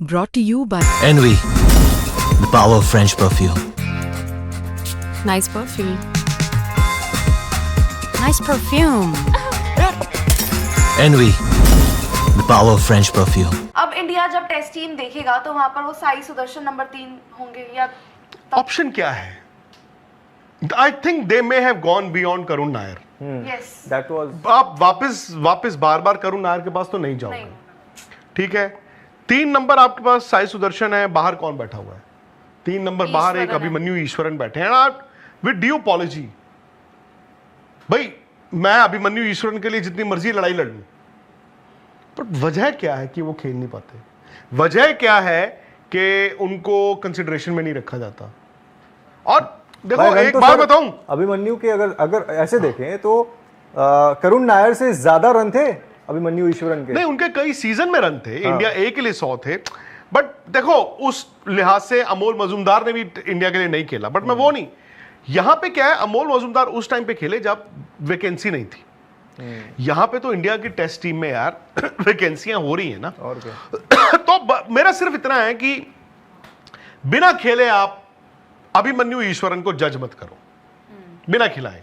Brought to you by Envy, the power of French perfume. Nice perfume. Nice perfume. Envy, the power of French perfume. अब India जब test team देखेगा तो वहां पर वो Sai Sudarshan number 3 होंगे या ऑप्शन क्या है? I think they may have gone beyond Karun Nair. Yes that was आप वापस बार बार करुण नायर के पास तो नहीं जाओगे. नहीं. ठीक है, 3 नंबर आपके पास साई सुदर्शन है. बाहर कौन बैठा हुआ है? 3 नंबर बाहर एक ईश्वरन है. अभिमन्यु ईश्वरन बैठे हैं. आप विद ड्यू अपॉलॉजी, भाई मैं अभिमन्यु ईश्वरन के लिए जितनी मर्जी लड़ाई लड़ लूं, पर वजह क्या है कि वो खेल नहीं पाते? वजह क्या है कि उनको कंसिडरेशन में नहीं रखा जाता? और देखो एक बात बताऊं, अभिमन्यु के अगर ऐसे देखें तो करुण नायर से ज्यादा रन थे अभिमन्यु ईश्वरन के. नहीं, उनके कई सीजन में रन थे. इंडिया ए के लिए 100 थे. बट देखो उस लिहाज से अमोल मजूमदार ने भी इंडिया के लिए नहीं खेला. बट मैं वो नहीं, यहां पे क्या है, अमोल मजूमदार उस टाइम पे खेले जब वैकेंसी नहीं थी. यहां पे तो इंडिया की टेस्ट टीम में यार वैकेंसियां हो रही है ना. और क्या. तो मेरा सिर्फ इतना है कि बिना खेले आप अभिमन्यु ईश्वरन को जज मत करो, बिना खिलाए.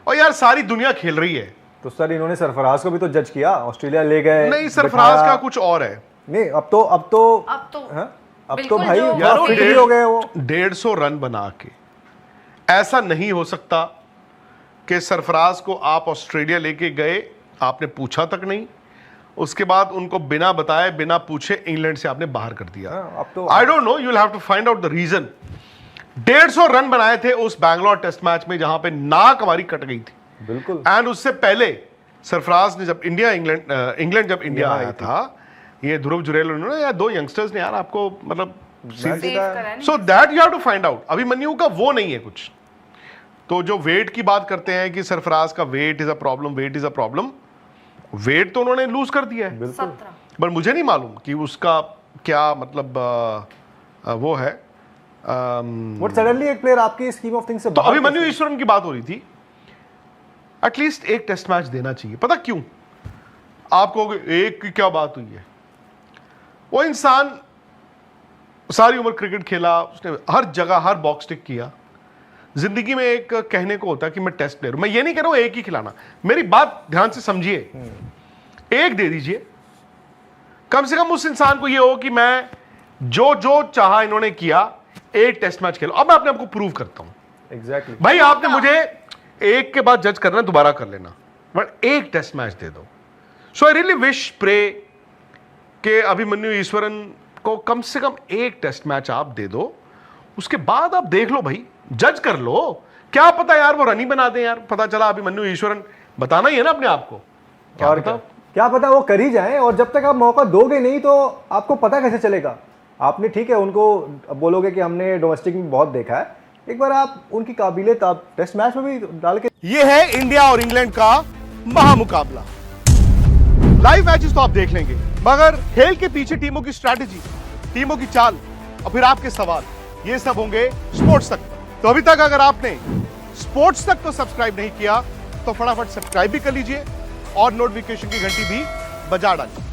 और यार सारी दुनिया खेल रही है. तो सर इन्होंने सरफराज को भी तो जज किया, ऑस्ट्रेलिया ले गए. नहीं, सरफराज का कुछ और है. नहीं, अब तो अब तो हाँ? अब तो बिल्कुल भाई जो- यार फिट भी हो गए वो. 150 रन बना के ऐसा नहीं हो सकता कि सरफराज को आप ऑस्ट्रेलिया लेके गए, आपने पूछा तक नहीं, उसके बाद उनको बिना बताए बिना पूछे इंग्लैंड से आपने बाहर कर दिया. हाँ, अब तो I don't know, you will have to find out the reason. 150 run बनाए थे उस बैंगलोर टेस्ट मैच में जहां पे नाक हमारी कट गई थी. बिल्कुल. एंड उससे पहले सरफराज ने जब इंग्लैंड जब इंडिया आया था, ये ध्रुव जुरेल उन्होंने या 2 यंगस्टर्स ने यार आपको मतलब सेव करा है so that you have to find out. Abhimanyu का वो नहीं है कुछ. तो जो वेट की बात करते हैं कि सरफराज का weight is a problem, weight तो उन्होंने लूज कर दिया है. 17. पर मुझे नहीं मालूम कि उसका क्या मतलब वो है. बट सडनली एक प्लेयर आपकी स्कीम ऑफ थिंग्स से तो बाहर अभिमन्यु कैसे? ईश्वरन की बात हो रही थी. एटलीस्ट एक टेस्ट मैच देना चाहिए. पता क्यों? आप कहोगे एक की क्या बात हुई है? वो इंसान सारी उम्र क्रिकेट खेला, उसने हर जगह हर बॉक्स टिक किया. जिंदगी में एक कहने को होता है कि मैं टेस्ट प्लेयर हूं. मैं ये नहीं कह रहा हूं एक ही खिलाना, मेरी बात ध्यान से समझिए. एक दे दीजिए, कम से कम उस इंसान को ये हो कि मैं जो चाहा इन्होंने किया, एक टेस्ट मैच खेलो. अब मैं अपने आपको प्रूव करता हूं. एग्जैक्टली. भाई आपने मुझे एक के बाद जज करना, दोबारा कर लेना, बट एक टेस्ट मैच दे दो. सो आई रियली विश प्रे के अभिमन्यु ईश्वरन को कम से कम एक टेस्ट मैच आप दे दो. उसके बाद आप देख लो भाई, जज कर लो. क्या पता यार वो रन ही बना दे. यार पता चला अभिमन्यु ईश्वरन, बताना ही है ना अपने आप को. और क्या पता वो कर ही जाए. और जब तक आप मौका दोगे नहीं तो आपको पता कैसे चलेगा? आपने ठीक है उनको बोलोगे कि हमने डोमेस्टिक में बहुत देखा है, एक बार आप उनकी काबिलियत आप टेस्ट मैच में भी डाल के. ये है इंडिया और इंग्लैंड का महामुकाबला. लाइव मैचेस तो आप देख लेंगे, मगर खेल के पीछे टीमों की स्ट्रैटेजी, टीमों की चाल और फिर आपके सवाल, ये सब होंगे स्पोर्ट्स तक. तो अभी तक अगर आपने स्पोर्ट्स तक को सब्सक्राइब नहीं किया तो फटाफट सब्सक्राइब भी कर लीजिए और नोटिफिकेशन की घंटी भी बजा डालिए.